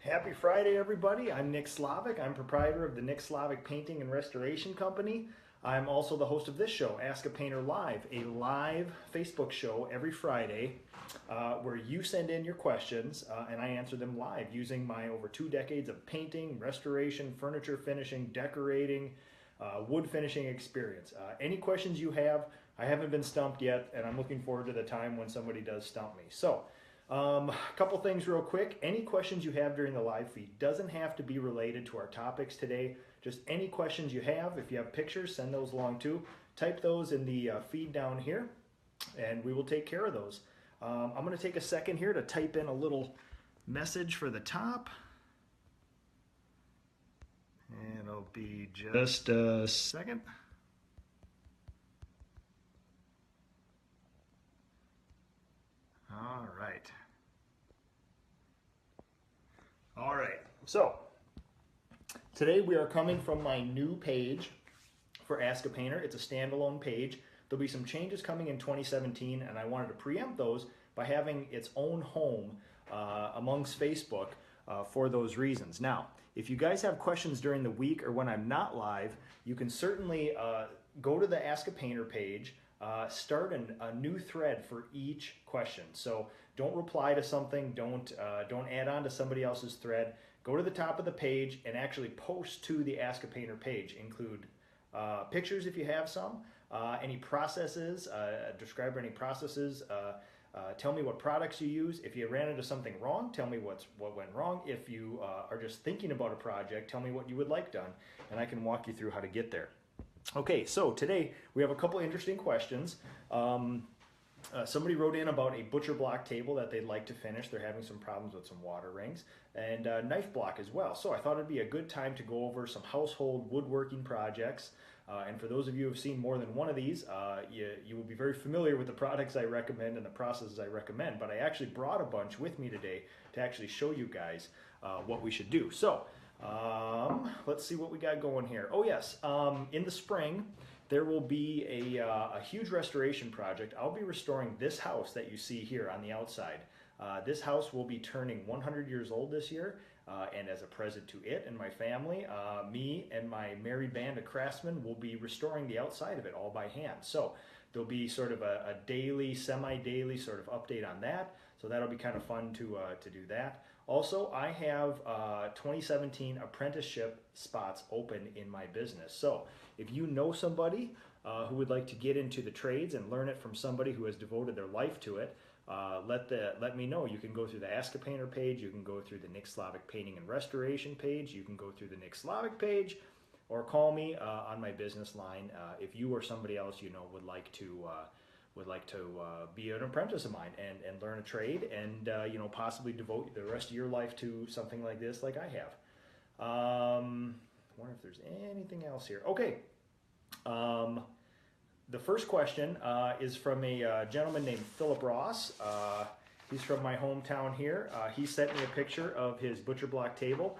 Happy Friday, everybody. I'm Nick Slavik. I'm proprietor of the Nick Slavik Painting and Restoration Company. I'm also the host of this show, Ask a Painter Live, a live Facebook show every Friday where you send in your questions and I answer them live using my over 2 decades of painting, restoration, furniture finishing, decorating, wood finishing experience. Any questions you have, I haven't been stumped yet, and I'm looking forward to the time when somebody does stump me. So, a couple things real quick. Any questions you have during the live feed doesn't have to be related to our topics today. Just any questions you have. If you have pictures, send those along too. Type those in the feed down here and we will take care of those. I'm going to take a second here to type in a little message for the top. And it'll be just a second. All right. All right. So today we are coming from my new page for Ask a Painter. It's a standalone page. There'll be some changes coming in 2017, and I wanted to preempt those by having its own home amongst Facebook for those reasons. Now, if you guys have questions during the week or when I'm not live, you can certainly go to the Ask a Painter page, start a new thread for each question. So don't reply to something, don't add on to somebody else's thread. Go to the top of the page and actually post to the Ask a Painter page. Include pictures if you have some, any processes, describe any processes, tell me what products you use. If you ran into something wrong, tell me what went wrong. If you are just thinking about a project, tell me what you would like done, and I can walk you through how to get there. Okay, so today we have a couple interesting questions. Somebody wrote in about a butcher block table that they'd like to finish. They're having some problems with some water rings, and knife block as well. So I thought it'd be a good time to go over some household woodworking projects. And for those of you who have seen more than one of these, you will be very familiar with the products I recommend and the processes I recommend. But I actually brought a bunch with me today to actually show you guys what we should do. So let's see what we got going here. Oh yes, in the spring there will be a huge restoration project. I'll be restoring this house that you see here on the outside. This house will be turning 100 years old this year, and as a present to it and my family, me and my merry band of craftsmen will be restoring the outside of it all by hand. So there'll be sort of a daily, semi-daily sort of update on that. So that'll be kind of fun to do that. Also, I have 2017 apprenticeship spots open in my business. So if you know somebody who would like to get into the trades and learn it from somebody who has devoted their life to it, let me know. You can go through the Ask a Painter page, you can go through the Nick Slavik Painting and Restoration page, you can go through the Nick Slavik page, or call me on my business line if you or somebody else you know would like to be an apprentice of mine and learn a trade and possibly devote the rest of your life to something like this like I have. Wonder if there's anything else here. Okay. The first question is from a gentleman named Philip Ross. He's from my hometown here. He sent me a picture of his butcher block table.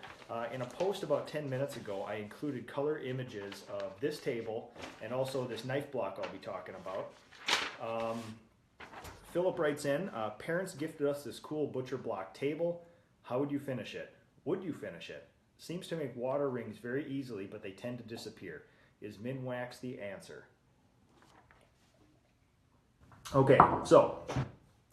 In a post about 10 minutes ago, I included color images of this table and also this knife block I'll be talking about. Philip writes in, parents gifted us this cool butcher block table. How would you finish it? Would you finish it? Seems to make water rings very easily, but they tend to disappear. Is Minwax the answer? Okay, so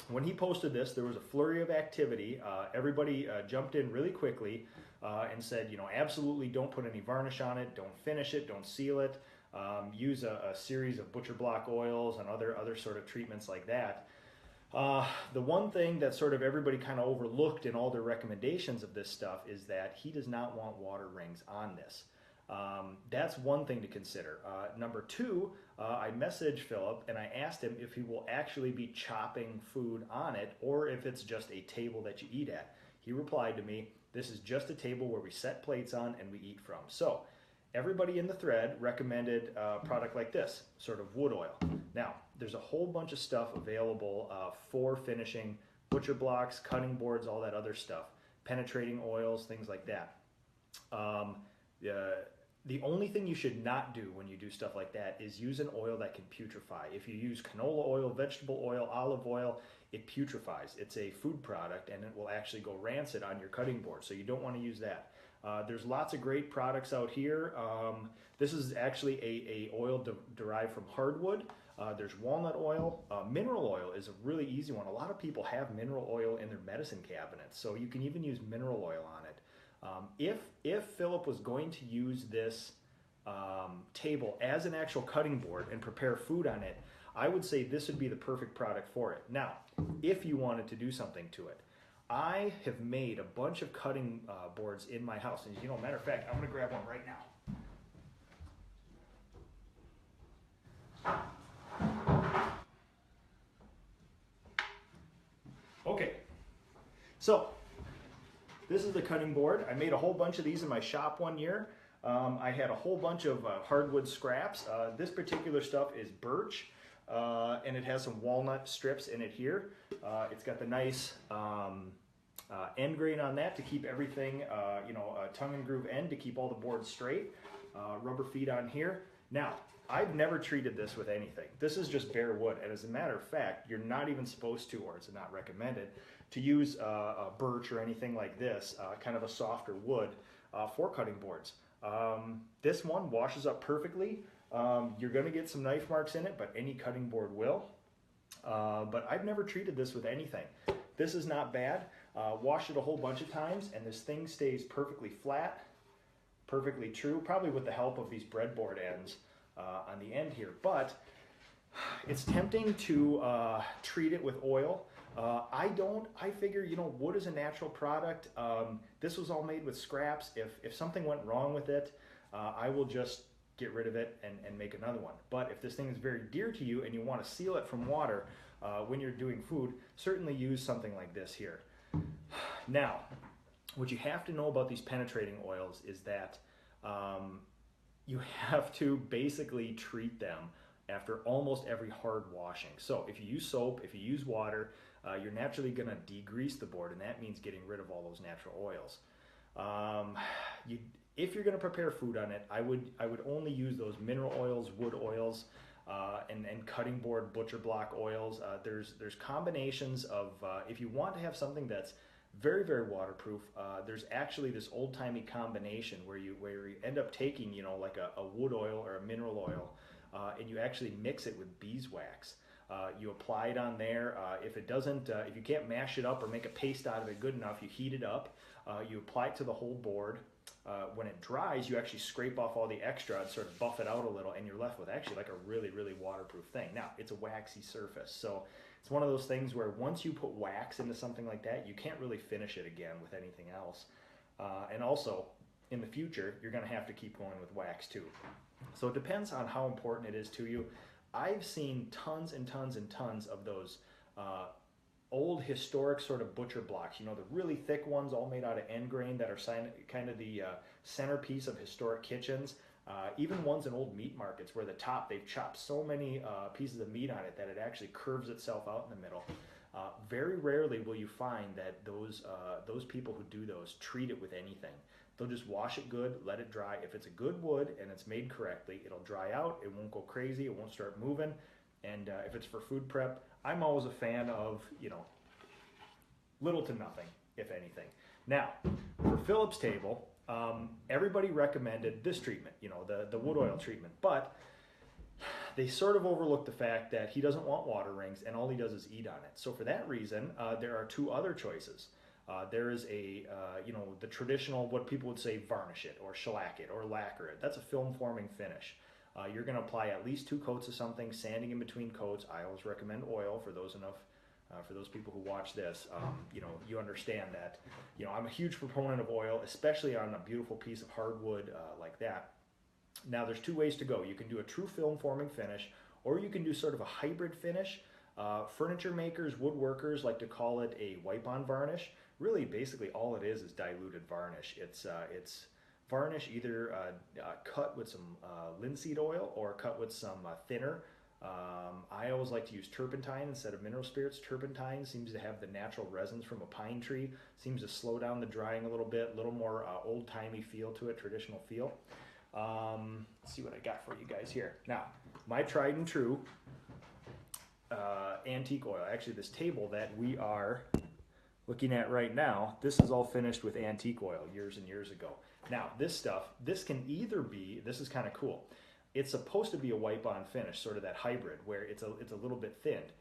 when he posted this, there was a flurry of activity. Everybody jumped in really quickly and said, absolutely don't put any varnish on it, don't finish it, don't seal it. Use a series of butcher block oils and other sort of treatments like that. The one thing that sort of everybody kind of overlooked in all their recommendations of this stuff is that he does not want water rings on this. That's one thing to consider. Number two, I messaged Philip and I asked him if he will actually be chopping food on it or if it's just a table that you eat at. He replied to me, this is just a table where we set plates on and we eat from. So everybody in the thread recommended a product like this, sort of wood oil. Now, there's a whole bunch of stuff available for finishing butcher blocks, cutting boards, all that other stuff, penetrating oils, things like that. The only thing you should not do when you do stuff like that is use an oil that can putrefy. If you use canola oil, vegetable oil, olive oil, it putrefies. It's a food product and it will actually go rancid on your cutting board. So you don't want to use that. There's lots of great products out here. This is actually a oil derived from hardwood. There's walnut oil. Mineral oil is a really easy one. A lot of people have mineral oil in their medicine cabinets, so you can even use mineral oil on it. If Philip was going to use this table as an actual cutting board and prepare food on it, I would say this would be the perfect product for it. Now, if you wanted to do something to it, I have made a bunch of cutting boards in my house. And matter of fact, I'm gonna grab one right now. Okay, so this is the cutting board. I made a whole bunch of these in my shop one year. I had a whole bunch of hardwood scraps. This particular stuff is birch, and it has some walnut strips in it here. It's got the nice end grain on that to keep everything, a tongue and groove end to keep all the boards straight. Rubber feet on here. Now, I've never treated this with anything. This is just bare wood, and as a matter of fact, you're not even supposed to, or it's not recommended, to use a birch or anything like this, kind of a softer wood for cutting boards. This one washes up perfectly. You're going to get some knife marks in it, but any cutting board will. But I've never treated this with anything. This is not bad. Washed it a whole bunch of times, and this thing stays perfectly flat, perfectly true, probably with the help of these breadboard ends on the end here. But it's tempting to treat it with oil. I figure, wood is a natural product. This was all made with scraps. If something went wrong with it, I will just get rid of it and make another one. But if this thing is very dear to you and you want to seal it from water when you're doing food, certainly use something like this here. Now, what you have to know about these penetrating oils is that you have to basically treat them after almost every hard washing. So if you use soap, if you use water, you're naturally going to degrease the board, and that means getting rid of all those natural oils. If you're going to prepare food on it, I would only use those mineral oils, wood oils, and cutting board butcher block oils. There's combinations of, if you want to have something that's very, very waterproof, there's actually this old-timey combination where you end up taking, like a wood oil or a mineral oil, and you actually mix it with beeswax. You apply it on there. If you can't mash it up or make a paste out of it good enough, you heat it up. You apply it to the whole board. When it dries, you actually scrape off all the extra and sort of buff it out a little, and you're left with actually like a really, really waterproof thing. Now, it's a waxy surface, so it's one of those things where once you put wax into something like that, you can't really finish it again with anything else. And also, in the future, you're going to have to keep going with wax too. So it depends on how important it is to you. I've seen tons and tons and tons of those old historic sort of butcher blocks, the really thick ones all made out of end grain that are kind of the centerpiece of historic kitchens. Even ones in old meat markets where the top, they've chopped so many pieces of meat on it that it actually curves itself out in the middle. Very rarely will you find that those people who do those treat it with anything. They'll just wash it good, let it dry. If it's a good wood and it's made correctly, it'll dry out, it won't go crazy, it won't start moving. And if it's for food prep, I'm always a fan of, little to nothing, if anything. Now, for Philip's table, everybody recommended this treatment, the wood oil treatment, but they sort of overlooked the fact that he doesn't want water rings and all he does is eat on it. So for that reason, there are two other choices. There is the traditional, what people would say, varnish it or shellac it or lacquer it. That's a film forming finish. You're going to apply at least 2 coats of something, sanding in between coats. I always recommend oil for those people who watch this. You understand that. I'm a huge proponent of oil, especially on a beautiful piece of hardwood like that. Now, there's 2 ways to go. You can do a true film forming finish, or you can do sort of a hybrid finish. Furniture makers, woodworkers like to call it a wipe-on varnish. Really, basically, all it is diluted varnish. It's varnish either cut with some linseed oil or cut with some thinner. I always like to use turpentine instead of mineral spirits. Turpentine seems to have the natural resins from a pine tree, seems to slow down the drying a little bit, a little more old-timey feel to it, traditional feel. Let's see what I got for you guys here. Now, my tried and true antique oil. Actually, this table that we are looking at right now, this is all finished with antique oil years and years ago. Now, this stuff, this can either be, this is kind of cool. It's supposed to be a wipe-on finish, sort of that hybrid, where it's a little bit thinned.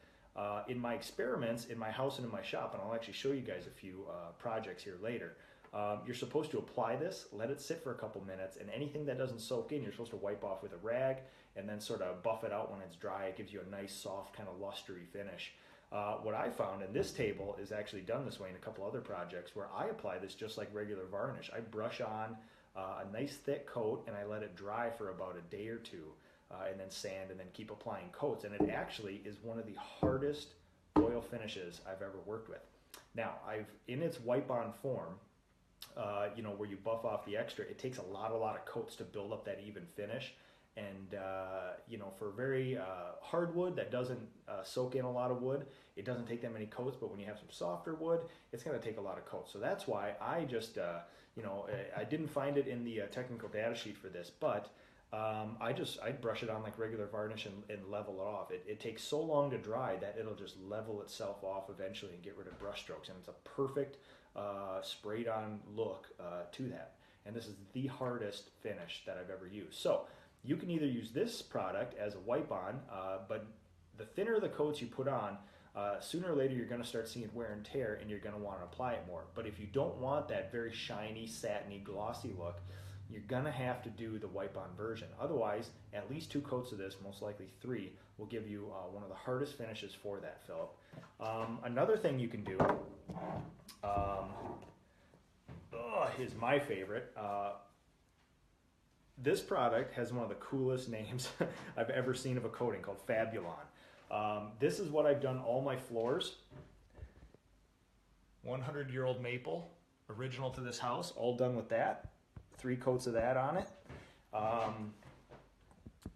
In my experiments, in my house and in my shop, and I'll actually show you guys a few projects here later, you're supposed to apply this, let it sit for a couple minutes, and anything that doesn't soak in, you're supposed to wipe off with a rag, and then sort of buff it out when it's dry. It gives you a nice, soft, kind of lustery finish. What I found, and this table is actually done this way in a couple other projects, where I apply this just like regular varnish. I brush on a nice thick coat, and I let it dry for about a day or two, and then sand, and then keep applying coats. And it actually is one of the hardest oil finishes I've ever worked with. Now, in its wipe-on form, where you buff off the extra, it takes a lot of coats to build up that even finish. And for very hardwood that doesn't soak in a lot of wood, it doesn't take that many coats. But when you have some softer wood, it's going to take a lot of coats. So that's why I just, I didn't find it in the technical data sheet for this, but I brush it on like regular varnish and level it off. It takes so long to dry that it'll just level itself off eventually and get rid of brush strokes. And it's a perfect sprayed on look to that. And this is the hardest finish that I've ever used. So you can either use this product as a wipe-on, but the thinner the coats you put on, sooner or later you're going to start seeing wear and tear, and you're going to want to apply it more. But if you don't want that very shiny, satiny, glossy look, you're going to have to do the wipe-on version. Otherwise, at least 2 coats of this, most likely 3, will give you one of the hardest finishes for that, Philip. Another thing you can do is my favorite. This product has one of the coolest names I've ever seen of a coating, called Fabulon. This is what I've done all my floors. 100-year-old maple, original to this house, all done with that. 3 coats of that on it.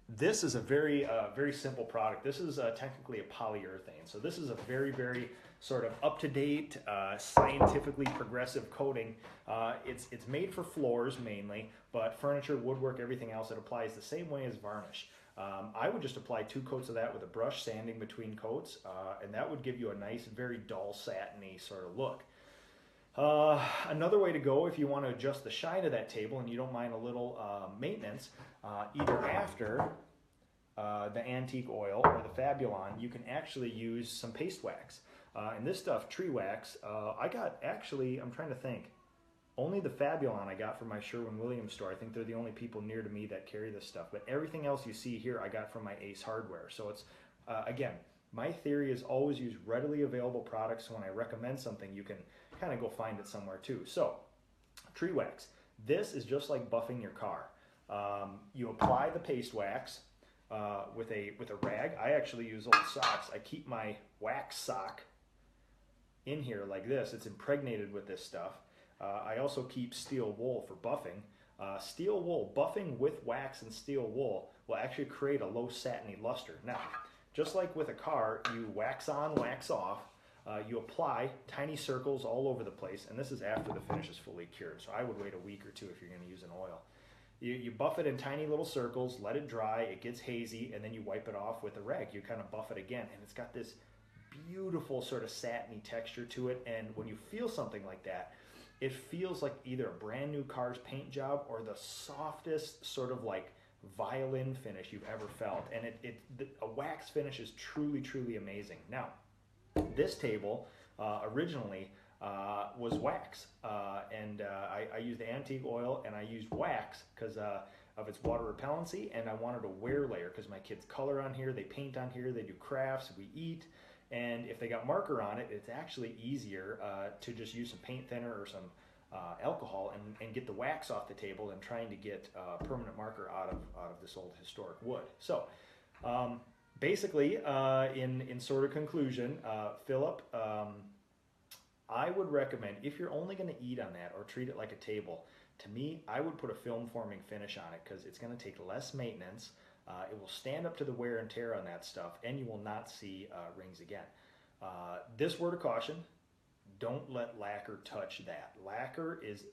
This is a very simple product. This is technically a polyurethane. So this is a very sort of up-to-date, scientifically progressive coating. It's made for floors mainly, but furniture, woodwork, everything else, it applies the same way as varnish. I would just apply 2 coats of that with a brush, sanding between coats, and that would give you a nice, very dull, satiny sort of look. Another way to go, if you want to adjust the shine of that table and you don't mind a little maintenance, either after the antique oil or the Fabulon, you can actually use some paste wax. And this stuff, tree wax, I got actually, I'm trying to think, only the Fabulon I got from my Sherwin-Williams store. I think they're the only people near to me that carry this stuff. But everything else you see here I got from my Ace Hardware. So it's, again, my theory is always use readily available products. So when I recommend something, you can kind of go find it somewhere too. So, tree wax. This is just like buffing your car. You apply the paste wax with a rag. I actually use old socks. I keep my wax sock in here like this. It's impregnated with this stuff. I also keep steel wool for buffing. Steel wool, buffing with wax and steel wool will actually create a low satiny luster. Now, just like with a car, you wax on, wax off. You apply tiny circles all over the place, and this is after the finish is fully cured. So I would wait a week or 2 if you're going to use an oil. You buff it in tiny little circles, let it dry, it gets hazy, and then you wipe it off with a rag. You kind of buff it again, and it's got this beautiful sort of satiny texture to it. And when you feel something like that, it feels like either a brand new car's paint job or the softest sort of like violin finish you've ever felt. And a wax finish is truly amazing. Now, this table originally was wax, and I used antique oil and I used wax because of its water repellency, and I wanted a wear layer because my kids color on here, they paint on here, they do crafts, we eat, and if they got marker on it, it's actually easier to just use some paint thinner or some alcohol and get the wax off the table than trying to get permanent marker out of this old historic wood. So basically, in sort of conclusion, Philip, I would recommend, if you're only going to eat on that or treat it like a table, to me, I would put a film forming finish on it because it's going to take less maintenance. It will stand up to the wear and tear on that stuff, and you will not see rings again. This word of caution: don't let lacquer touch that. Lacquer is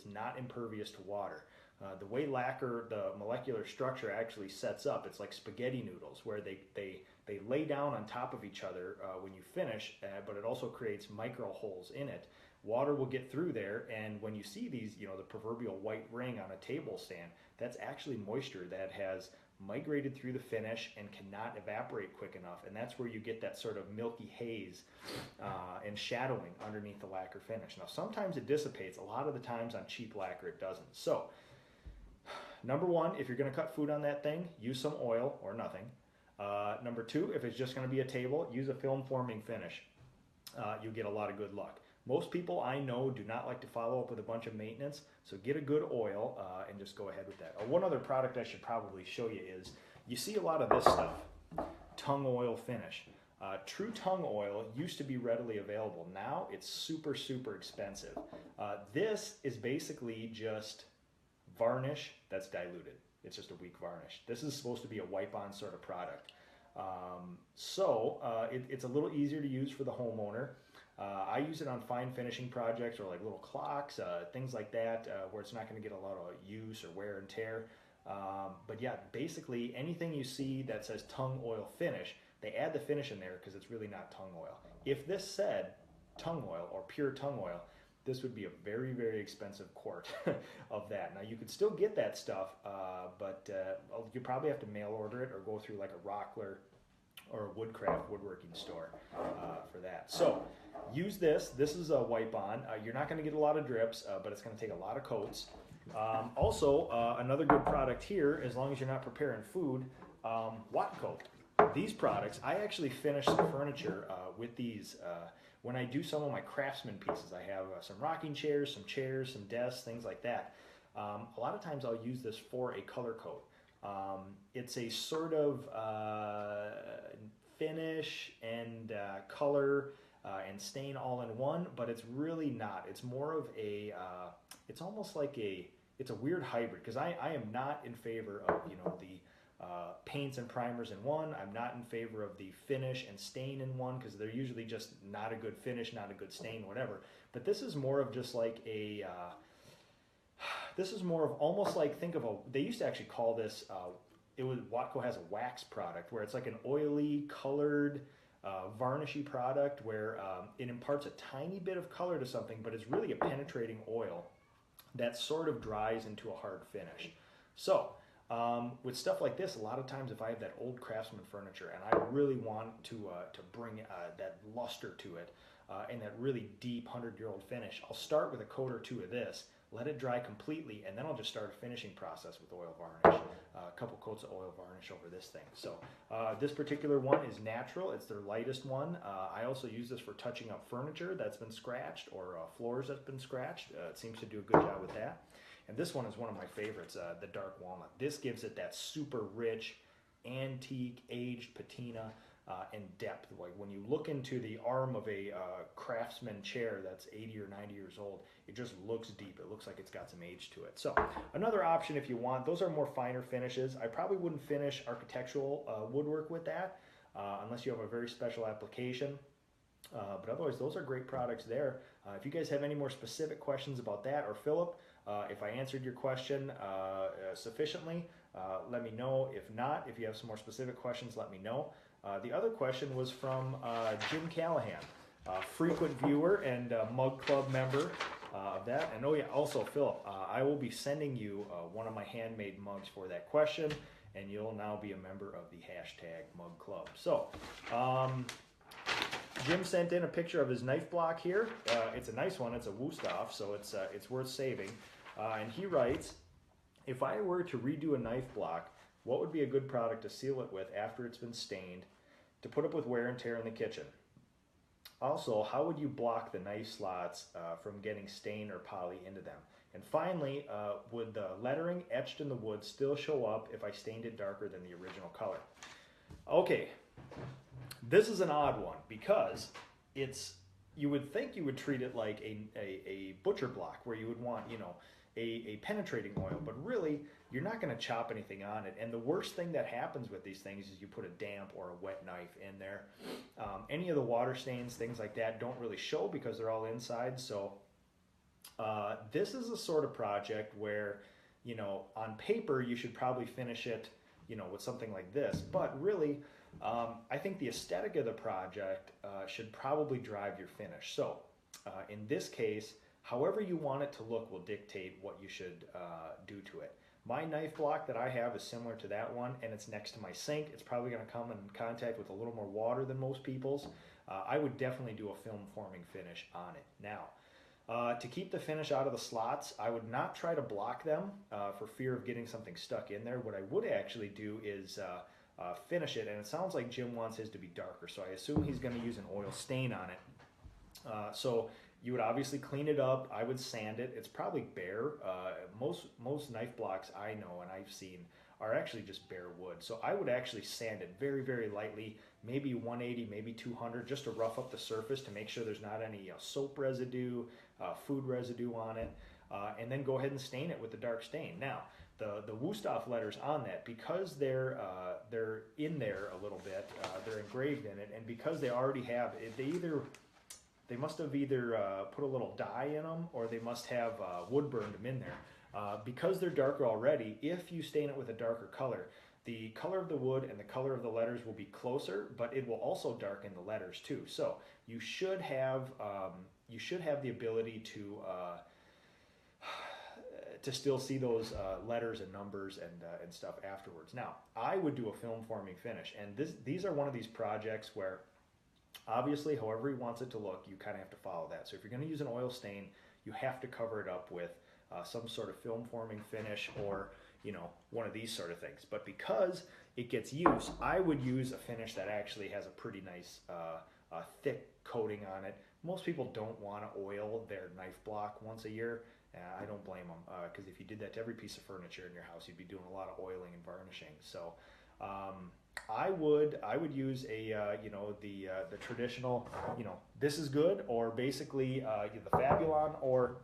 not impervious to water. The way lacquer, the molecular structure actually sets up, it's like spaghetti noodles, where they They lay down on top of each other when you finish, but it also creates micro holes in it. Water will get through there, and when you see these, you know, the proverbial white ring on a table stand, that's actually moisture that has migrated through the finish and cannot evaporate quick enough, and that's where you get that sort of milky haze and shadowing underneath the lacquer finish. Now sometimes it dissipates, a lot of the times on cheap lacquer it doesn't. So number one, if you're going to cut food on that thing, use some oil or nothing. Number two, if it's just going to be a table, use a film forming finish. You'll get a lot of good luck. Most people I know do not like to follow up with a bunch of maintenance, so get a good oil and just go ahead with that. One other product I should probably show you is, you see a lot of this stuff, tongue oil finish. True tongue oil used to be readily available. Now it's super, super expensive. This is basically just varnish that's diluted. It's just a weak varnish. This is supposed to be a wipe-on sort of product. It's a little easier to use for the homeowner. I use it on fine finishing projects or like little clocks, things like that, where it's not going to get a lot of use or wear and tear. But yeah, basically anything you see that says tongue oil finish, they add the finish in there because it's really not tongue oil. If this said tongue oil or pure tongue oil, this would be a very, very expensive quart of that. Now you could still get that stuff, but you probably have to mail order it or go through like a Rockler or a Woodcraft woodworking store for that. So use this. This is a wipe-on. You're not going to get a lot of drips, but it's going to take a lot of coats. Another good product here, as long as you're not preparing food, Watco. These products, I actually finish some furniture with these. When I do some of my craftsman pieces, I have some rocking chairs, some desks, things like that. A lot of times I'll use this for a color coat. It's a sort of finish and color and stain all in one, but it's really not. It's more of a, it's almost like it's a weird hybrid, because I am not in favor of, you know, the paints and primers in one. I'm not in favor of the finish and stain in one, because they're usually just not a good finish, not a good stain, whatever. But this is more of just like a, this is more of almost like, think of a, they used to actually call this, Watco has a wax product where it's like an oily, colored, varnishy product where it imparts a tiny bit of color to something, but it's really a penetrating oil that sort of dries into a hard finish. So with stuff like this, a lot of times if I have that old craftsman furniture and I really want to bring that luster to it and that really deep 100-year-old finish, I'll start with a coat or two of this, let it dry completely, and then I'll just start a finishing process with oil varnish. A couple coats of oil varnish over this thing. So this particular one is natural. It's their lightest one. I also use this for touching up furniture that's been scratched or floors that's been scratched. It seems to do a good job with that. And this one is one of my favorites, the dark walnut. This gives it that super rich, antique, aged patina and depth. Like when you look into the arm of a craftsman chair that's 80 or 90 years old, it just looks deep. It looks like it's got some age to it. So another option if you want, those are more finer finishes. I probably wouldn't finish architectural woodwork with that unless you have a very special application. But otherwise, those are great products there. If you guys have any more specific questions about that, or Philip, if I answered your question sufficiently, let me know. If not, if you have some more specific questions, let me know. The other question was from Jim Callahan, frequent viewer and Mug Club member of that. And oh yeah, also Philip, I will be sending you one of my handmade mugs for that question, and you'll now be a member of the #Mug Club. So, Jim sent in a picture of his knife block here. It's a nice one. It's a Wusthof, so it's worth saving. And he writes, if I were to redo a knife block, what would be a good product to seal it with after it's been stained to put up with wear and tear in the kitchen? Also, how would you block the knife slots from getting stain or poly into them? And finally, would the lettering etched in the wood still show up if I stained it darker than the original color? Okay, this is an odd one because you would think you would treat it like a butcher block where you would want, you know, a penetrating oil, but really you're not going to chop anything on it. And the worst thing that happens with these things is you put a damp or a wet knife in there. Any of the water stains, things like that, don't really show because they're all inside. So this is a sort of project where, you know, on paper you should probably finish it, you know, with something like this, but really I think the aesthetic of the project should probably drive your finish. So in this case, however you want it to look will dictate what you should do to it. My knife block that I have is similar to that one, and it's next to my sink. It's probably going to come in contact with a little more water than most people's. I would definitely do a film forming finish on it. Now, to keep the finish out of the slots, I would not try to block them for fear of getting something stuck in there. What I would actually do is finish it, and it sounds like Jim wants his to be darker, so I assume he's going to use an oil stain on it. So you would obviously clean it up. I would sand it. It's probably bare. Most knife blocks I know and I've seen are actually just bare wood. So I would actually sand it very, very lightly, maybe 180, maybe 200, just to rough up the surface to make sure there's not any soap residue, food residue on it, and then go ahead and stain it with the dark stain. Now, the Wusthof letters on that, because they're in there a little bit, they're engraved in it, and because they already have, they must have either put a little dye in them or they must have wood burned them in there. Because they're darker already, if you stain it with a darker color, the color of the wood and the color of the letters will be closer, but it will also darken the letters too. So you should have the ability to still see those letters and numbers and stuff afterwards. Now, I would do a film forming finish, and these are one of these projects where obviously, however he wants it to look, you kind of have to follow that. So if you're going to use an oil stain, you have to cover it up with some sort of film forming finish, or one of these sort of things. But because it gets use, I would use a finish that actually has a pretty nice thick coating on it. Most people don't want to oil their knife block once a year. I don't blame them, because if you did that to every piece of furniture in your house, you'd be doing a lot of oiling and varnishing. So I would use the traditional, this is good, or basically the Fabulon, or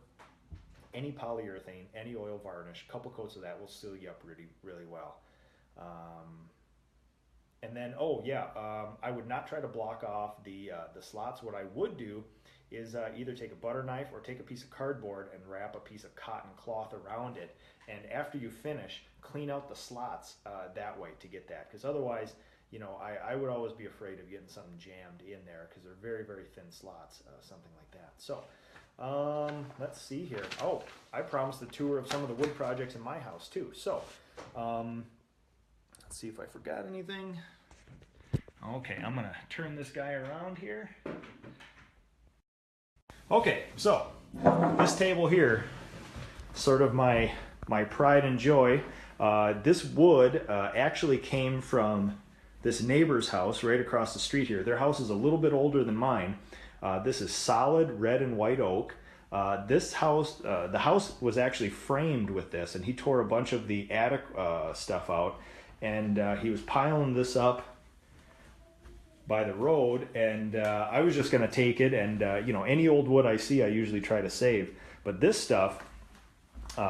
any polyurethane, any oil varnish. A couple coats of that will seal you up really, really well. And then, I would not try to block off the slots. What I would do is either take a butter knife or take a piece of cardboard and wrap a piece of cotton cloth around it. And after you finish, clean out the slots that way to get that. Because otherwise, I would always be afraid of getting something jammed in there, because they're very, very thin slots, something like that. So let's see here. Oh, I promised a tour of some of the wood projects in my house too. So let's see if I forgot anything. Okay, I'm gonna turn this guy around here. Okay, so this table here, sort of my pride and joy. This wood actually came from this neighbor's house right across the street here. Their house is a little bit older than mine. This is solid red and white oak. This house, the house was actually framed with this, and he tore a bunch of the attic stuff out, and he was piling this up by the road, and I was just going to take it, and any old wood I see I usually try to save, but this stuff,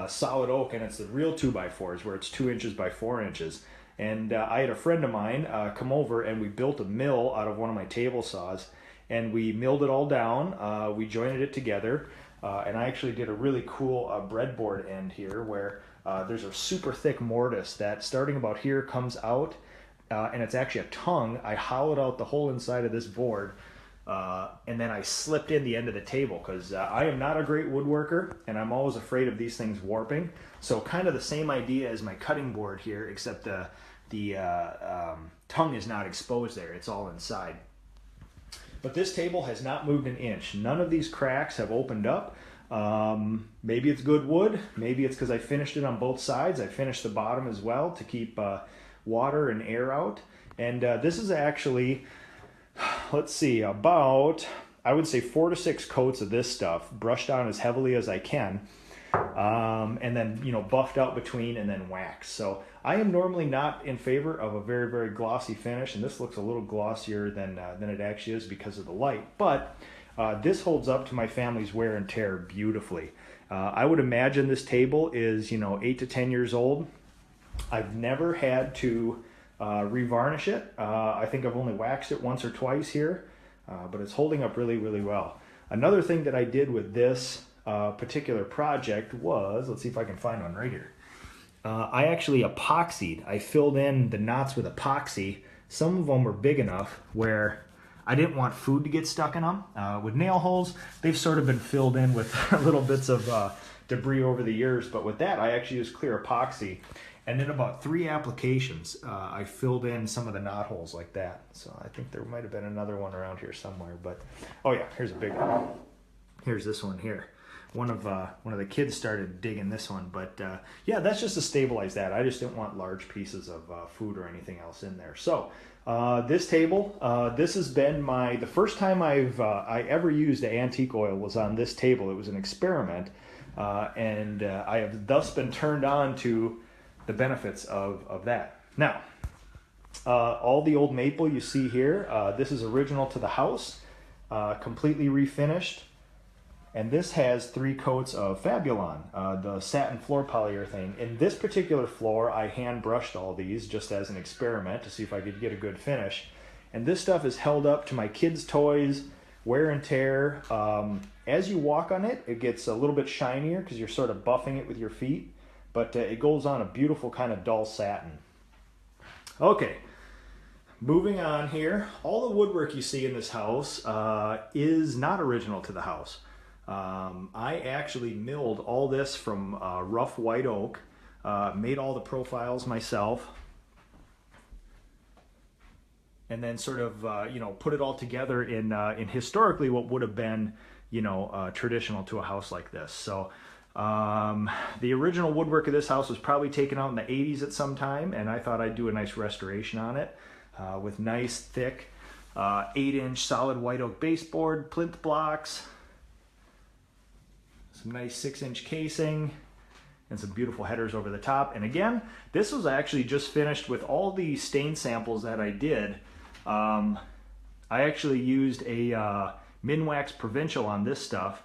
solid oak, and it's the real 2x4s where it's 2 inches by 4 inches. And I had a friend of mine come over, and we built a mill out of one of my table saws, and we milled it all down. We jointed it together, and I actually did a really cool breadboard end here where there's a super thick mortise that starting about here comes out, and it's actually a tongue. I hollowed out the whole inside of this board, and then I slipped in the end of the table, because I am not a great woodworker, and I'm always afraid of these things warping. So kind of the same idea as my cutting board here, except the tongue is not exposed there. It's all inside. But this table has not moved an inch. None of these cracks have opened up. Maybe it's good wood. Maybe it's because I finished it on both sides. I finished the bottom as well to keep water and air out. And this is actually, let's see, about, I would say 4 to 6 coats of this stuff, brushed on as heavily as I can, and then buffed out between, and then waxed. So I am normally not in favor of a very, very glossy finish, and this looks a little glossier than it actually is because of the light. But this holds up to my family's wear and tear beautifully. I would imagine this table is 8 to 10 years old. I've never had to revarnish it. I think I've only waxed it once or twice here, but it's holding up really, really well. Another thing that I did with this particular project was, let's see if I can find one right here. I actually epoxied. I filled in the knots with epoxy some of them were big enough where I didn't want food to get stuck in them. With nail holes, they've sort of been filled in with little bits of debris over the years, but with that I actually used clear epoxy, and in about 3 applications I filled in some of the knot holes like that. So I think there might have been another one around here somewhere, but oh yeah, here's a big one. Here's this one here. One of the kids started digging this one, but yeah, that's just to stabilize that. I just didn't want large pieces of food or anything else in there. So this table, this has been the first time I ever used antique oil was on this table. It was an experiment, and I have thus been turned on to the benefits of that. Now, all the old maple you see here, this is original to the house, completely refinished. And this has 3 coats of Fabulon, the satin floor polyurethane. In this particular floor, I hand brushed all these just as an experiment to see if I could get a good finish. And this stuff is held up to my kids' toys, wear and tear. As you walk on it, it gets a little bit shinier because you're sort of buffing it with your feet, but it goes on a beautiful kind of dull satin. Okay, moving on here. All the woodwork you see in this house is not original to the house. I actually milled all this from rough white oak, made all the profiles myself, and then sort of put it all together in historically what would have been traditional to a house like this. So the original woodwork of this house was probably taken out in the 80s at some time, and I thought I'd do a nice restoration on it with nice thick 8-inch solid white oak baseboard, plinth blocks, some nice 6-inch casing, and some beautiful headers over the top. And again, this was actually just finished with all the stain samples that I did. I actually used a Minwax Provincial on this stuff,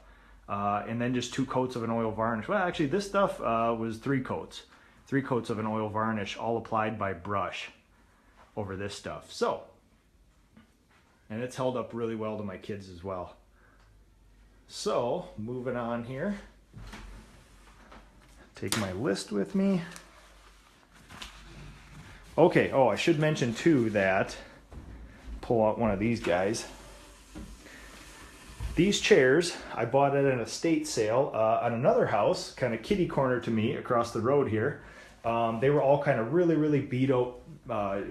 and then just 2 coats of an oil varnish. Well, actually this stuff was 3 coats. 3 coats of an oil varnish, all applied by brush over this stuff. So, and it's held up really well to my kids as well. So, moving on here, take my list with me. Okay, oh, I should mention too that, pull out one of these guys. These chairs, I bought at an estate sale on another house, kind of kitty corner to me across the road here. They were all kind of really beat oak,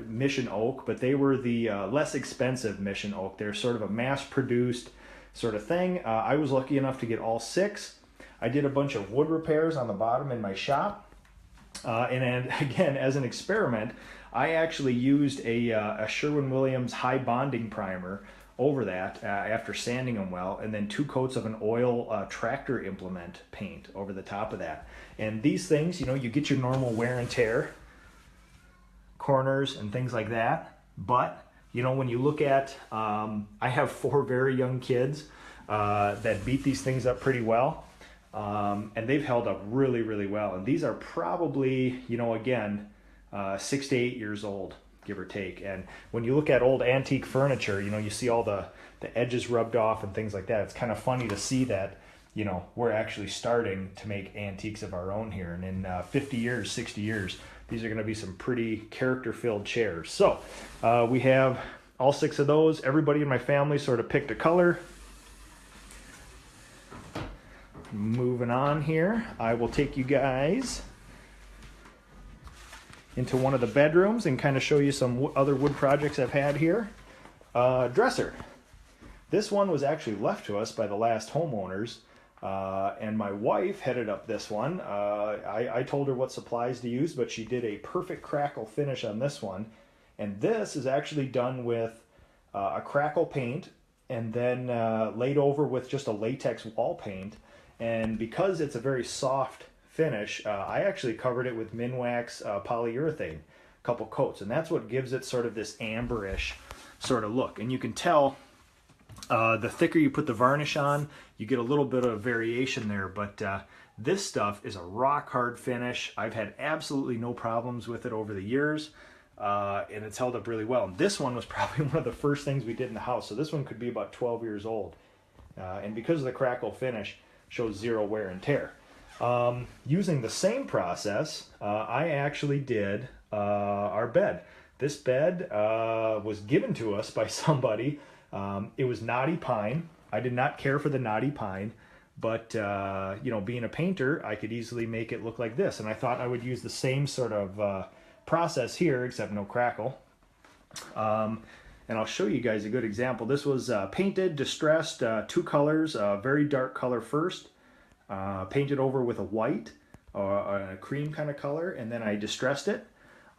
mission oak, but they were the less expensive mission oak. They're sort of a mass-produced sort of thing. I was lucky enough to get all 6. I did a bunch of wood repairs on the bottom in my shop. And again, as an experiment, I actually used a Sherwin-Williams high bonding primer over that after sanding them well, and then 2 coats of an oil tractor implement paint over the top of that. And these things, you get your normal wear and tear, corners and things like that, but when you look at, I have 4 very young kids that beat these things up pretty well, and they've held up really well. And these are probably, again, 6 to 8 years old, give or take. And when you look at old antique furniture, you see all the edges rubbed off and things like that. It's kind of funny to see that, we're actually starting to make antiques of our own here. And in 50 years, 60 years, these are going to be some pretty character-filled chairs. So we have all 6 of those. Everybody in my family sort of picked a color. Moving on here, I will take you guys into one of the bedrooms and kind of show you some other wood projects I've had here. Dresser. This one was actually left to us by the last homeowners, and my wife headed up this one. I told her what supplies to use, but she did a perfect crackle finish on this one. And this is actually done with a crackle paint and then laid over with just a latex wall paint. And because it's a very soft finish, I actually covered it with Minwax polyurethane, a couple coats. And that's what gives it sort of this amberish sort of look. And you can tell the thicker you put the varnish on, you get a little bit of variation there. But this stuff is a rock hard finish. I've had absolutely no problems with it over the years. And it's held up really well. And this one was probably one of the first things we did in the house. So this one could be about 12 years old. And because of the crackle finish, shows 0 wear and tear. Using the same process, I actually did our bed. This bed was given to us by somebody. It was knotty pine. I did not care for the knotty pine, but you know, being a painter, I could easily make it look like this. And I thought I would use the same sort of process here, except no crackle. And I'll show you guys a good example. This was painted, distressed, two colors, very dark color first, painted over with a white or a cream kind of color, and then I distressed it.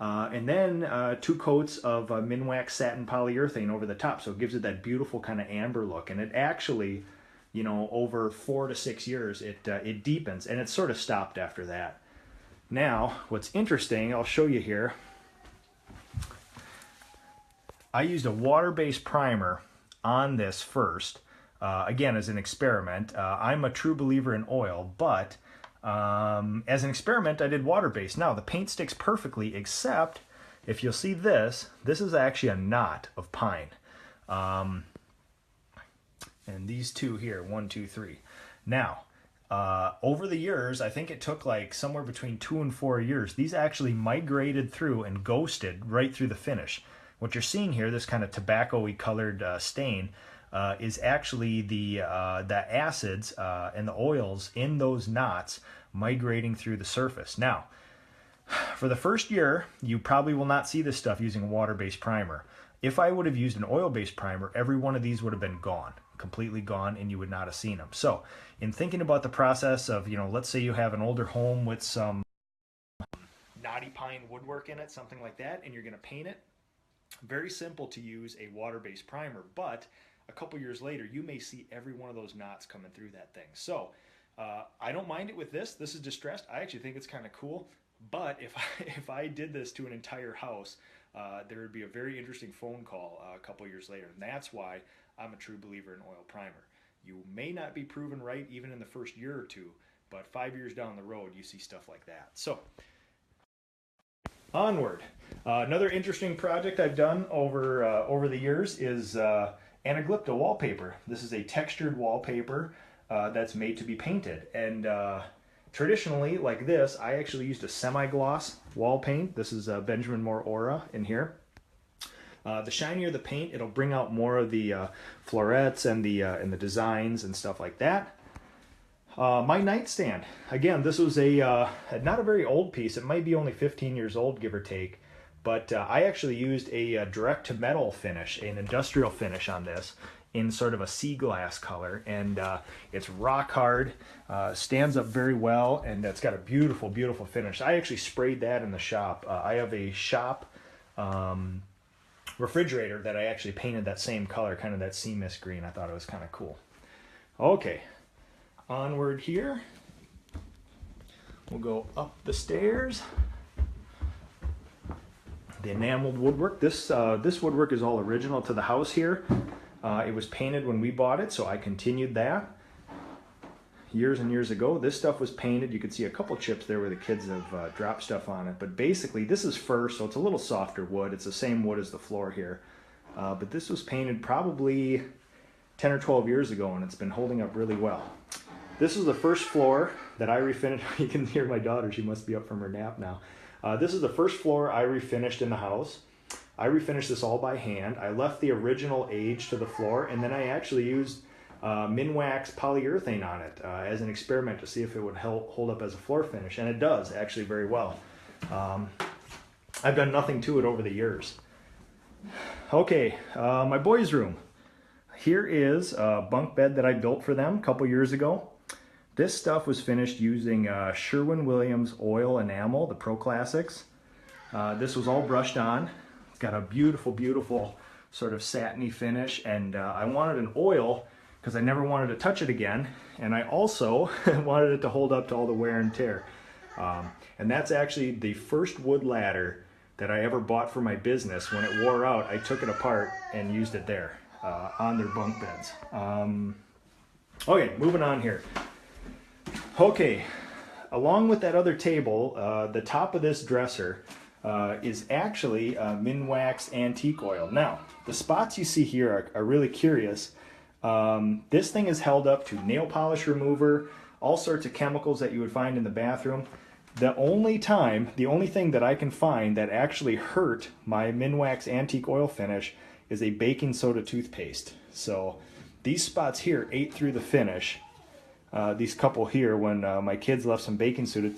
And then two coats of Minwax satin polyurethane over the top, so it gives it that beautiful kind of amber look. And it actually, you know, over 4 to 6 years, it deepens, and it sort of stopped after that. Now, what's interesting, I'll show you here. I used a water-based primer on this first, again, as an experiment. I'm a true believer in oil, but as an experiment, I did water-based. Now, the paint sticks perfectly, except if you'll see this, this is actually a knot of pine. And these two here, 1, 2, 3. Now, over the years, I think it took like somewhere between 2 and 4 years, these actually migrated through and ghosted right through the finish. What you're seeing here, this kind of tobacco-y colored stain, is actually the acids and the oils in those knots migrating through the surface. Now, for the first year, you probably will not see this stuff using a water-based primer. If I would have used an oil-based primer, every one of these would have been gone, completely gone, and you would not have seen them. So, in thinking about the process of, you know, let's say you have an older home with some knotty pine woodwork in it, something like that, and you're going to paint it, very simple to use a water-based primer, but a couple years later, you may see every one of those knots coming through that thing. So I don't mind it with this. This is distressed. I actually think it's kind of cool, but if I did this to an entire house, there would be a very interesting phone call a couple years later, and that's why I'm a true believer in oil primer. You may not be proven right even in the first year or two, but 5 years down the road, you see stuff like that. So onward. Another interesting project I've done over the years is anaglypta wallpaper. This is a textured wallpaper that's made to be painted. And traditionally, like this, I actually used a semi-gloss wall paint. This is Benjamin Moore Aura in here. The shinier the paint, it'll bring out more of the florets and the designs and stuff like that. My nightstand. Again, this was not a very old piece. It might be only 15 years old, give or take. But I actually used a direct-to-metal finish, an industrial finish on this, in sort of a sea glass color. And it's rock hard, stands up very well, and it's got a beautiful, beautiful finish. I actually sprayed that in the shop. I have a shop refrigerator that I actually painted that same color, kind of that sea mist green. I thought it was kind of cool. Okay. Onward here, we'll go up the stairs. The enameled woodwork. This woodwork is all original to the house here. It was painted when we bought it, so I continued that years and years ago. This stuff was painted. You could see a couple chips there where the kids have dropped stuff on it. But basically, this is fir, so it's a little softer wood. It's the same wood as the floor here. But this was painted probably 10 or 12 years ago, and it's been holding up really well. This is the first floor that I refinished. You can hear my daughter. She must be up from her nap now. This is the first floor I refinished in the house. I refinished this all by hand. I left the original age to the floor, and then I actually used Minwax polyurethane on it as an experiment to see if it would hold up as a floor finish, and it does actually very well. I've done nothing to it over the years. Okay, my boys' room. Here is a bunk bed that I built for them a couple years ago. This stuff was finished using Sherwin-Williams oil enamel, the Pro Classics. This was all brushed on. It's got a beautiful, beautiful sort of satiny finish, and I wanted an oil because I never wanted to touch it again, and I also wanted it to hold up to all the wear and tear. And that's actually the first wood ladder that I ever bought for my business. When it wore out, I took it apart and used it there on their bunk beds. Okay, moving on here. Okay, along with that other table, the top of this dresser is actually Minwax antique oil. Now, the spots you see here are really curious. This thing is held up to nail polish remover, all sorts of chemicals that you would find in the bathroom. The only thing that I can find that actually hurt my Minwax Antique Oil Finish is a baking soda toothpaste. So these spots here ate through the finish. These couple here, when my kids left some baking soda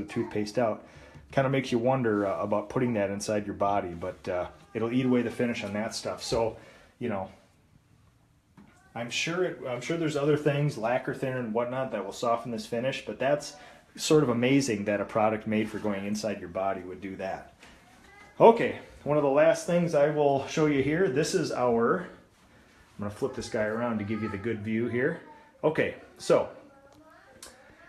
toothpaste out, kind of makes you wonder about putting that inside your body, but it'll eat away the finish on that stuff. So, you know, I'm sure there's other things, lacquer thinner and whatnot, that will soften this finish, but that's sort of amazing that a product made for going inside your body would do that. Okay, one of the last things I will show you here, this is our, I'm going to flip this guy around to give you the good view here. Okay, so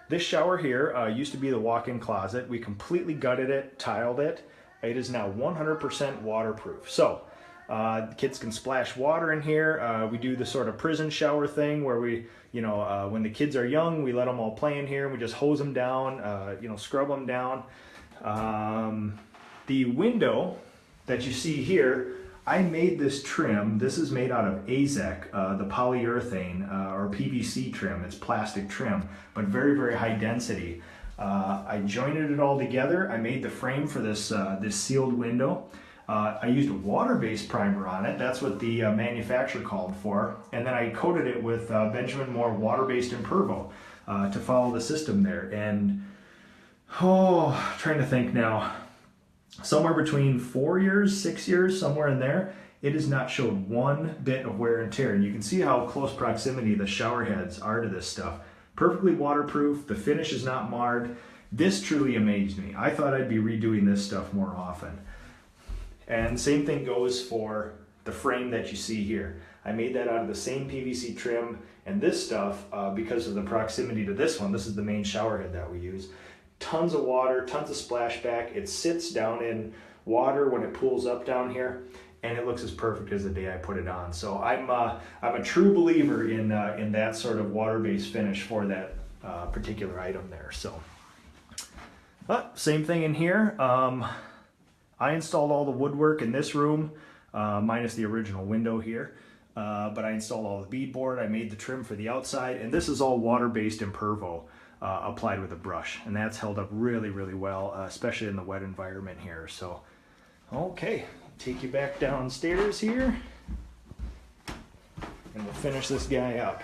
this shower here used to be the walk-in closet. We completely gutted it, tiled it. It is now 100% waterproof. So the kids can splash water in here. We do the sort of prison shower thing where we, you know, when the kids are young, we let them all play in here. We just hose them down, you know, scrub them down. The window that you see here, I made this trim. This is made out of AZEK, the polyurethane or PVC trim. It's plastic trim, but very, very high density. I jointed it all together. I made the frame for this, this sealed window. I used a water-based primer on it. That's what the manufacturer called for. And then I coated it with Benjamin Moore water-based Impervo to follow the system there. And, oh, trying to think now. Somewhere between 4 years, 6 years, somewhere in there, it has not showed one bit of wear and tear. And you can see how close proximity the shower heads are to this stuff. Perfectly waterproof, the finish is not marred. This truly amazed me. I thought I'd be redoing this stuff more often. And same thing goes for the frame that you see here. I made that out of the same PVC trim, and this stuff, because of the proximity to this one, this is the main shower head that we use. Tons of water, tons of splashback. It sits down in water when it pools up down here, and it looks as perfect as the day I put it on. So I'm a true believer in that sort of water-based finish for that particular item there. So same thing in here. I installed all the woodwork in this room, minus the original window here. But I installed all the beadboard. I made the trim for the outside, and this is all water-based Impervo. Applied with a brush, and that's held up really, really well, especially in the wet environment here. So, okay, take you back downstairs here, and we'll finish this guy up.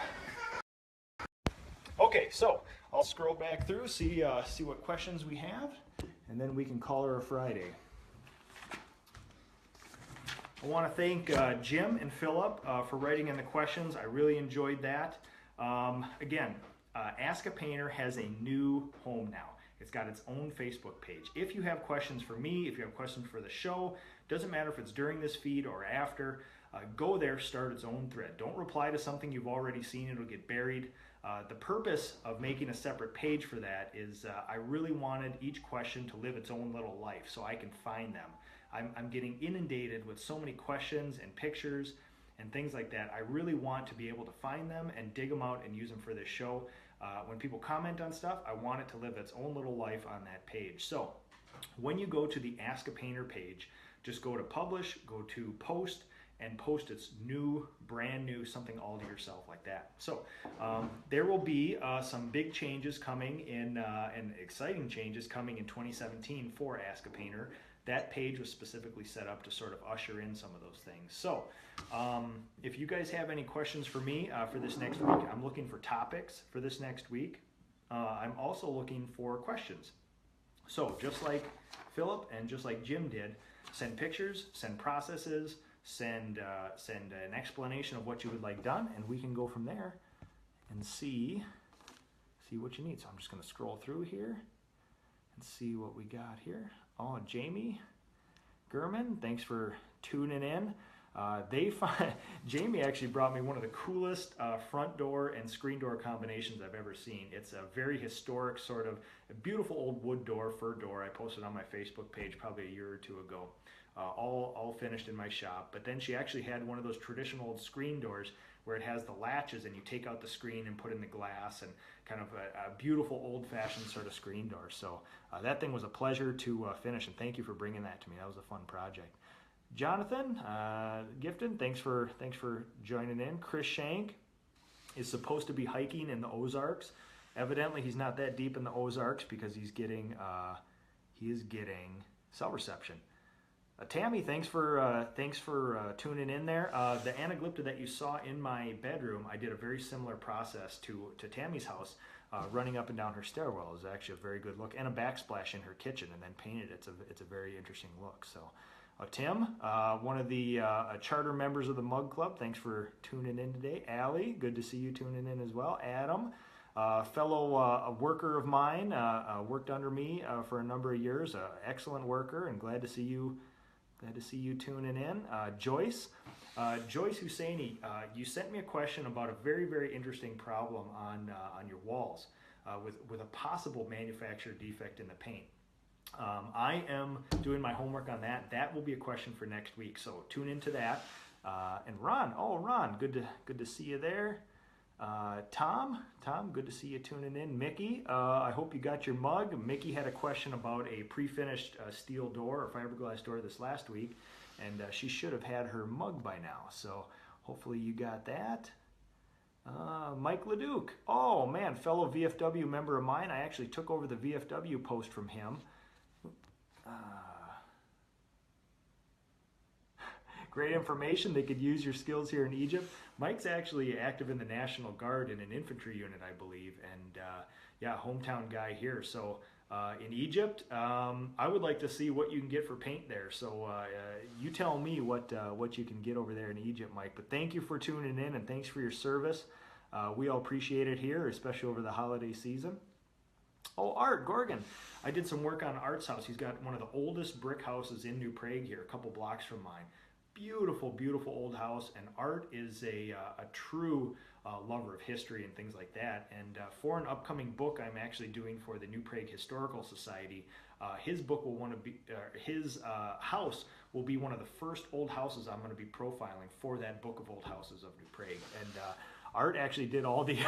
Okay, so I'll scroll back through, see what questions we have, and then we can call her a Friday. I want to thank Jim and Philip for writing in the questions. I really enjoyed that. Again, Ask a Painter has a new home now. It's got its own Facebook page. If you have questions for me, if you have questions for the show, doesn't matter if it's during this feed or after, go there, start its own thread. Don't reply to something you've already seen, it'll get buried. The purpose of making a separate page for that is I really wanted each question to live its own little life so I can find them. I'm getting inundated with so many questions and pictures and things like that. I really want to be able to find them and dig them out and use them for this show. When people comment on stuff, I want it to live its own little life on that page. So when you go to the Ask a Painter page, just go to Publish, go to Post, and post its new, brand new, something all to yourself like that. So there will be some big changes coming in, and exciting changes coming in 2017 for Ask a Painter. That page was specifically set up to sort of usher in some of those things. So if you guys have any questions for me for this next week, I'm looking for topics for this next week. I'm also looking for questions. So just like Philip and just like Jim did, send pictures, send processes, send an explanation of what you would like done, and we can go from there and see what you need. So I'm just going to scroll through here and see what we got here. Oh, Jamie Gurman, thanks for tuning in. Jamie actually brought me one of the coolest front door and screen door combinations I've ever seen. It's a very historic sort of a beautiful old wood door, fir door. I posted on my Facebook page probably a year or two ago. All finished in my shop. But then she actually had one of those traditional old screen doors where it has the latches and you take out the screen and put in the glass, and kind of a beautiful old-fashioned sort of screen door. So that thing was a pleasure to finish, and thank you for bringing that to me. That was a fun project. Jonathan Gifton, thanks for joining in. Chris Shank is supposed to be hiking in the Ozarks Evidently, he's not that deep in the Ozarks because he is getting cell reception. Tammy, thanks for tuning in there. The anaglypta that you saw in my bedroom, I did a very similar process to Tammy's house. Running up and down her stairwell is actually a very good look, and a backsplash in her kitchen, and then painted. It's a very interesting look. So, Tim, one of the charter members of the Mug Club, thanks for tuning in today. Allie, good to see you tuning in as well. Adam, fellow worker of mine, worked under me for a number of years. Excellent worker, and glad to see you. Glad to see you tuning in. Joyce Husseini, you sent me a question about a very, very interesting problem on your walls with a possible manufacturer defect in the paint. I am doing my homework on that. That will be a question for next week, so tune into that. And Ron, good to see you there. Tom, good to see you tuning in. Mickey, I hope you got your mug. Mickey had a question about a pre-finished steel door or fiberglass door this last week, and she should have had her mug by now. So hopefully you got that. Mike Leduc, oh man, fellow VFW member of mine. I actually took over the VFW post from him. Great information. They could use your skills here in Egypt. Mike's actually active in the National Guard in an infantry unit, I believe, and yeah, hometown guy here. So in Egypt, I would like to see what you can get for paint there. So you tell me what you can get over there in Egypt, Mike. But thank you for tuning in, and thanks for your service. We all appreciate it here, especially over the holiday season. Oh, Art Gorgon. I did some work on Art's house. He's got one of the oldest brick houses in New Prague here, a couple blocks from mine. Beautiful, beautiful old house, and Art is a true lover of history and things like that. And for an upcoming book I'm actually doing for the New Prague Historical Society, his book will his house will be one of the first old houses I'm going to be profiling for that book of old houses of New Prague. And Art actually did all the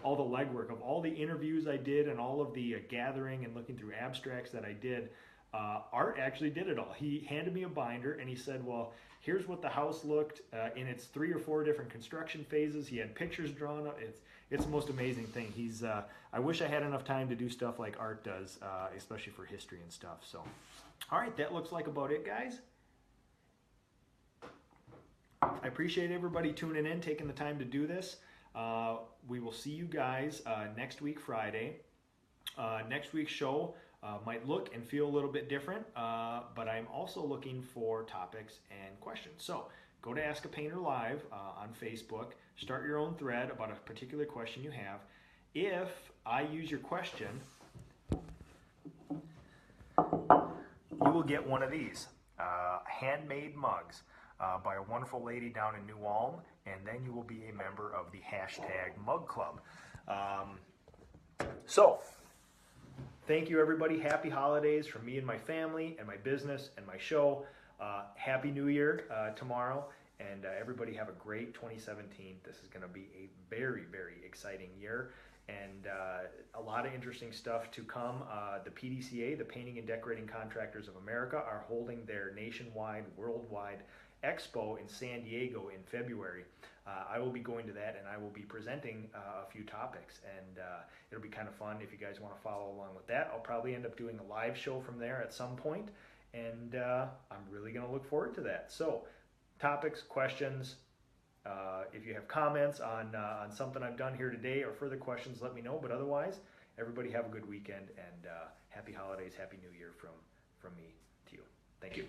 all the legwork of all the interviews I did and all of the gathering and looking through abstracts that I did. Art actually did it all. He handed me a binder and he said, well, here's what the house looked in its 3 or 4 different construction phases. He had pictures drawn up. It's the most amazing thing. I wish I had enough time to do stuff like Art does, especially for history and stuff. So, all right, that looks like about it, guys. I appreciate everybody tuning in, taking the time to do this. We will see you guys next week, Friday. Next week's show might look and feel a little bit different, but I'm also looking for topics and questions. So go to Ask a Painter Live on Facebook, start your own thread about a particular question you have. If I use your question, you will get one of these handmade mugs by a wonderful lady down in New Ulm, and then you will be a member of the #Mug Club. So, thank you, everybody. Happy holidays from me and my family and my business and my show. Happy New Year tomorrow, and everybody have a great 2017. This is going to be a very, very exciting year, and a lot of interesting stuff to come. The PDCA, the Painting and Decorating Contractors of America, are holding their nationwide, worldwide expo in San Diego in February. I will be going to that, and I will be presenting a few topics, and it'll be kind of fun if you guys want to follow along with that. I'll probably end up doing a live show from there at some point, and I'm really going to look forward to that. So, topics, questions, if you have comments on something I've done here today or further questions, let me know. But otherwise, everybody have a good weekend, and happy holidays, happy New Year from me to you. Thank you.